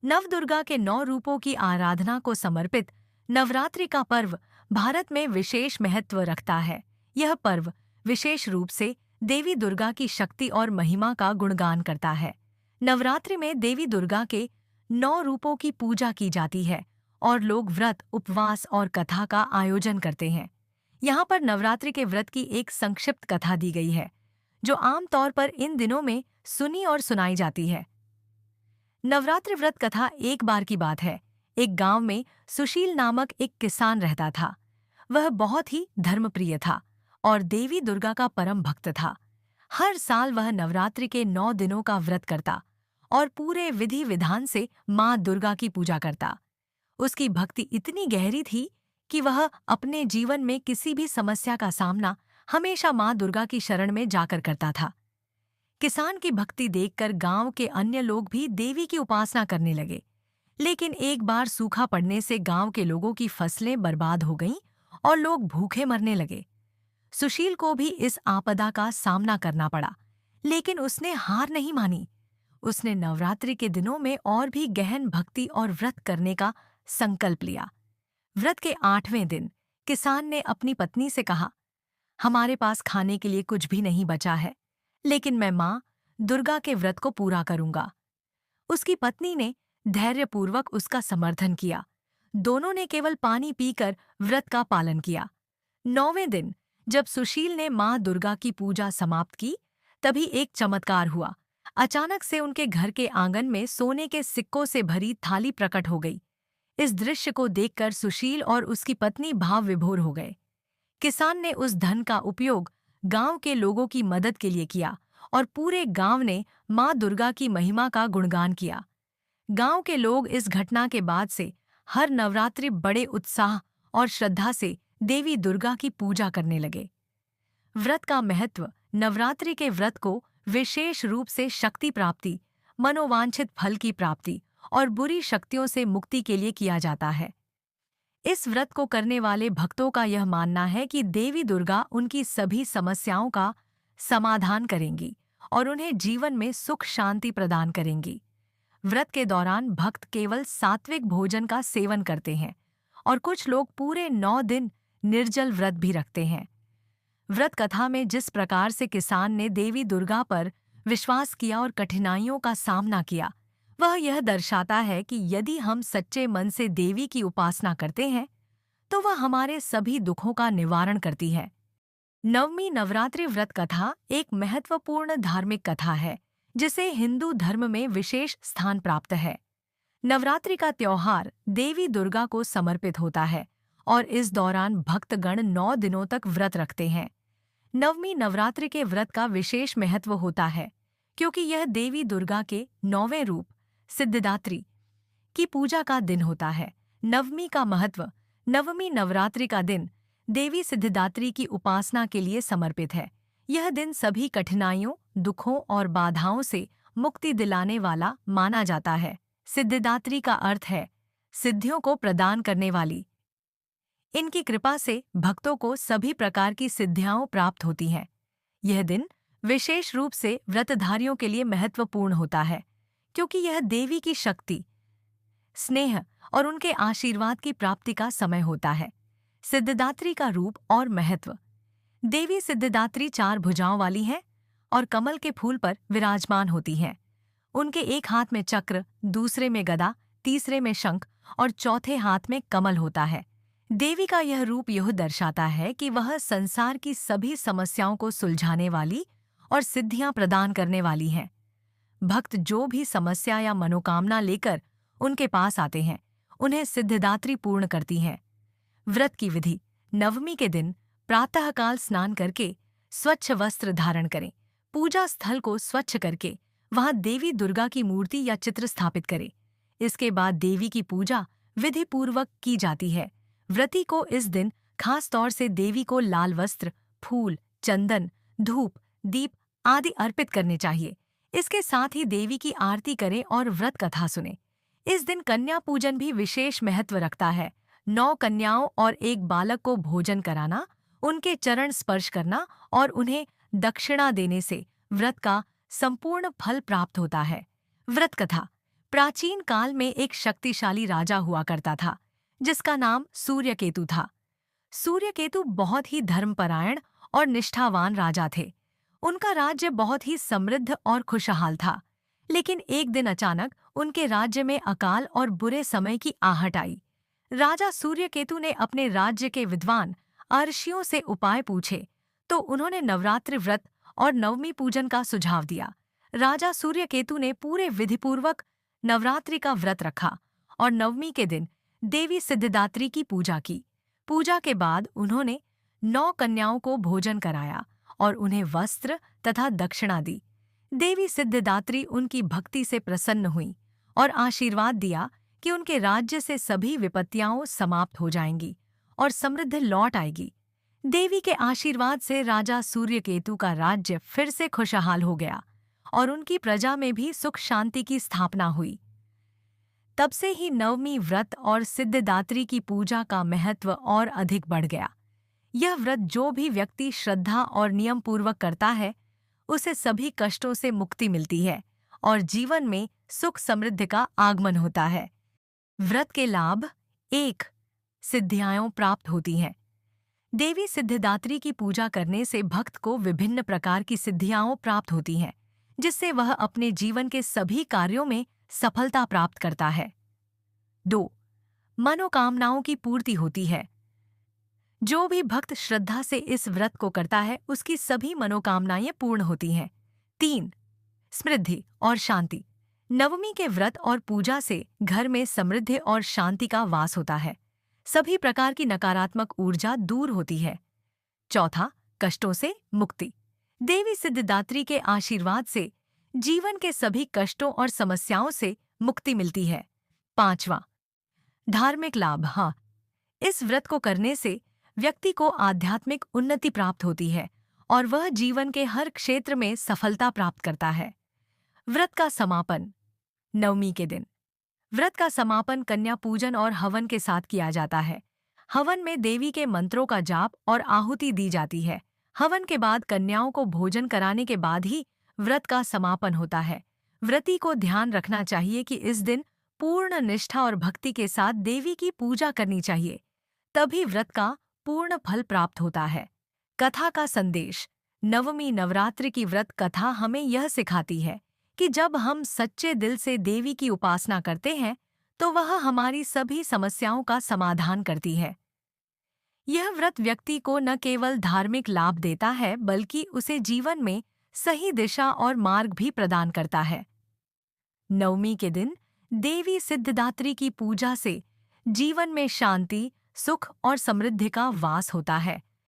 नवदुर्गा के 9 रूपों की आराधना को समर्पित नवरात्रि का पर्व भारत में विशेष महत्व रखता है। यह पर्व विशेष रूप से देवी दुर्गा की शक्ति और महिमा का गुणगान करता है। नवरात्रि में देवी दुर्गा के 9 रूपों की पूजा की जाती है और लोग व्रत, उपवास और कथा का आयोजन करते हैं। यहाँ पर नवरात्रि के व्रत की एक संक्षिप्त कथा दी गई है, जो आमतौर पर इन दिनों में सुनी और सुनाई जाती है। नवरात्रि व्रत कथा एक बार की बात है। एक गांव में सुशील नामक एक किसान रहता था। वह बहुत ही धर्मप्रिय था और देवी दुर्गा का परम भक्त था। हर साल वह नवरात्रि के 9 दिनों का व्रत करता और पूरे विधि विधान से माँ दुर्गा की पूजा करता। उसकी भक्ति इतनी गहरी थी कि वह अपने जीवन में किसी भी समस्या का सामना हमेशा माँ दुर्गा की शरण में जाकर करता था। किसान की भक्ति देखकर गांव के अन्य लोग भी देवी की उपासना करने लगे। लेकिन एक बार सूखा पड़ने से गांव के लोगों की फसलें बर्बाद हो गईं और लोग भूखे मरने लगे। सुशील को भी इस आपदा का सामना करना पड़ा, लेकिन उसने हार नहीं मानी। उसने नवरात्रि के दिनों में और भी गहन भक्ति और व्रत करने का संकल्प लिया। व्रत के 8वें दिन किसान ने अपनी पत्नी से कहा, हमारे पास खाने के लिए कुछ भी नहीं बचा है, लेकिन मैं माँ दुर्गा के व्रत को पूरा करूंगा। उसकी पत्नी ने धैर्यपूर्वक उसका समर्थन किया। दोनों ने केवल पानी पीकर व्रत का पालन किया। 9वें दिन जब सुशील ने माँ दुर्गा की पूजा समाप्त की, तभी एक चमत्कार हुआ। अचानक से उनके घर के आंगन में सोने के सिक्कों से भरी थाली प्रकट हो गई। इस दृश्य को देखकर सुशील और उसकी पत्नी भाव विभोर हो गए। किसान ने उस धन का उपयोग गांव के लोगों की मदद के लिए किया और पूरे गांव ने मां दुर्गा की महिमा का गुणगान किया। गांव के लोग इस घटना के बाद से हर नवरात्रि बड़े उत्साह और श्रद्धा से देवी दुर्गा की पूजा करने लगे। व्रत का महत्व। नवरात्रि के व्रत को विशेष रूप से शक्ति प्राप्ति, मनोवांछित फल की प्राप्ति और बुरी शक्तियों से मुक्ति के लिए किया जाता है। इस व्रत को करने वाले भक्तों का यह मानना है कि देवी दुर्गा उनकी सभी समस्याओं का समाधान करेंगी और उन्हें जीवन में सुख शांति प्रदान करेंगी। व्रत के दौरान भक्त केवल सात्विक भोजन का सेवन करते हैं और कुछ लोग पूरे 9 दिन निर्जल व्रत भी रखते हैं। व्रत कथा में जिस प्रकार से किसान ने देवी दुर्गा पर विश्वास किया और कठिनाइयों का सामना किया, वह यह दर्शाता है कि यदि हम सच्चे मन से देवी की उपासना करते हैं, तो वह हमारे सभी दुखों का निवारण करती है। नवमी नवरात्रि व्रत कथा एक महत्वपूर्ण धार्मिक कथा है, जिसे हिंदू धर्म में विशेष स्थान प्राप्त है। नवरात्रि का त्योहार देवी दुर्गा को समर्पित होता है और इस दौरान भक्तगण 9 दिनों तक व्रत रखते हैं। नवमी नवरात्रि के व्रत का विशेष महत्व होता है, क्योंकि यह देवी दुर्गा के 9वें रूप सिद्धिदात्री की पूजा का दिन होता है। नवमी का महत्व। नवमी नवरात्रि का दिन देवी सिद्धिदात्री की उपासना के लिए समर्पित है। यह दिन सभी कठिनाइयों, दुखों और बाधाओं से मुक्ति दिलाने वाला माना जाता है। सिद्धिदात्री का अर्थ है सिद्धियों को प्रदान करने वाली। इनकी कृपा से भक्तों को सभी प्रकार की सिद्धियां प्राप्त होती हैं। यह दिन विशेष रूप से व्रतधारियों के लिए महत्वपूर्ण होता है, क्योंकि यह देवी की शक्ति, स्नेह और उनके आशीर्वाद की प्राप्ति का समय होता है। सिद्धिदात्री का रूप और महत्व। देवी सिद्धिदात्री 4 भुजाओं वाली हैं और कमल के फूल पर विराजमान होती हैं। उनके एक हाथ में चक्र, दूसरे में गदा, तीसरे में शंख और चौथे हाथ में कमल होता है। देवी का यह रूप यह दर्शाता है कि वह संसार की सभी समस्याओं को सुलझाने वाली और सिद्धियां प्रदान करने वाली हैं। भक्त जो भी समस्या या मनोकामना लेकर उनके पास आते हैं, उन्हें सिद्धिदात्री पूर्ण करती हैं। व्रत की विधि। नवमी के दिन प्रातःकाल स्नान करके स्वच्छ वस्त्र धारण करें। पूजा स्थल को स्वच्छ करके वहां देवी दुर्गा की मूर्ति या चित्र स्थापित करें। इसके बाद देवी की पूजा विधि पूर्वक की जाती है। व्रती को इस दिन खास तौर से देवी को लाल वस्त्र, फूल, चंदन, धूप, दीप आदि अर्पित करने चाहिए। इसके साथ ही देवी की आरती करें और व्रत कथा सुनें। इस दिन कन्या पूजन भी विशेष महत्व रखता है। 9 कन्याओं और एक बालक को भोजन कराना, उनके चरण स्पर्श करना और उन्हें दक्षिणा देने से व्रत का संपूर्ण फल प्राप्त होता है। व्रत कथा। प्राचीन काल में एक शक्तिशाली राजा हुआ करता था, जिसका नाम सूर्यकेतु था। सूर्यकेतु बहुत ही धर्मपरायण और निष्ठावान राजा थे। उनका राज्य बहुत ही समृद्ध और खुशहाल था। लेकिन एक दिन अचानक उनके राज्य में अकाल और बुरे समय की आहट आई। राजा सूर्यकेतु ने अपने राज्य के विद्वान अर्षियों से उपाय पूछे, तो उन्होंने नवरात्रि व्रत और नवमी पूजन का सुझाव दिया। राजा सूर्यकेतु ने पूरे विधिपूर्वक नवरात्रि का व्रत रखा और नवमी के दिन देवी सिद्धिदात्री की पूजा की। पूजा के बाद उन्होंने 9 कन्याओं को भोजन कराया और उन्हें वस्त्र तथा दक्षिणा दी। देवी सिद्धिदात्री उनकी भक्ति से प्रसन्न हुई और आशीर्वाद दिया कि उनके राज्य से सभी विपत्तियां समाप्त हो जाएंगी और समृद्ध लौट आएगी। देवी के आशीर्वाद से राजा सूर्यकेतु का राज्य फिर से खुशहाल हो गया और उनकी प्रजा में भी सुख शांति की स्थापना हुई। तब से ही नवमी व्रत और सिद्धिदात्री की पूजा का महत्व और अधिक बढ़ गया। यह व्रत जो भी व्यक्ति श्रद्धा और नियम पूर्वक करता है, उसे सभी कष्टों से मुक्ति मिलती है और जीवन में सुख समृद्धि का आगमन होता है। व्रत के लाभ 1. सिद्धियां प्राप्त होती हैं। देवी सिद्धिदात्री की पूजा करने से भक्त को विभिन्न प्रकार की सिद्धियां प्राप्त होती हैं, जिससे वह अपने जीवन के सभी कार्यों में सफलता प्राप्त करता है। 2. मनोकामनाओं की पूर्ति होती है। जो भी भक्त श्रद्धा से इस व्रत को करता है, उसकी सभी मनोकामनाएं पूर्ण होती हैं। 3. समृद्धि और शांति। नवमी के व्रत और पूजा से घर में समृद्धि और शांति का वास होता है। सभी प्रकार की नकारात्मक ऊर्जा दूर होती है। 4. कष्टों से मुक्ति। देवी सिद्धिदात्री के आशीर्वाद से जीवन के सभी कष्टों और समस्याओं से मुक्ति मिलती है। 5. धार्मिक लाभ। हाँ, इस व्रत को करने से व्यक्ति को आध्यात्मिक उन्नति प्राप्त होती है और वह जीवन के हर क्षेत्र में सफलता प्राप्त करता है। व्रत का समापन। नवमी के दिन व्रत का समापन कन्या पूजन और हवन के साथ किया जाता है। हवन में देवी के मंत्रों का जाप और आहुति दी जाती है। हवन के बाद कन्याओं को भोजन कराने के बाद ही व्रत का समापन होता है। व्रती को ध्यान रखना चाहिए कि इस दिन पूर्ण निष्ठा और भक्ति के साथ देवी की पूजा करनी चाहिए, तभी व्रत का पूर्ण फल प्राप्त होता है। कथा का संदेश। नवमी नवरात्रि की व्रत कथा हमें यह सिखाती है कि जब हम सच्चे दिल से देवी की उपासना करते हैं, तो वह हमारी सभी समस्याओं का समाधान करती है। यह व्रत व्यक्ति को न केवल धार्मिक लाभ देता है, बल्कि उसे जीवन में सही दिशा और मार्ग भी प्रदान करता है। नवमी के दिन देवी सिद्धिदात्री की पूजा से जीवन में शांति, सुख और समृद्धि का वास होता है।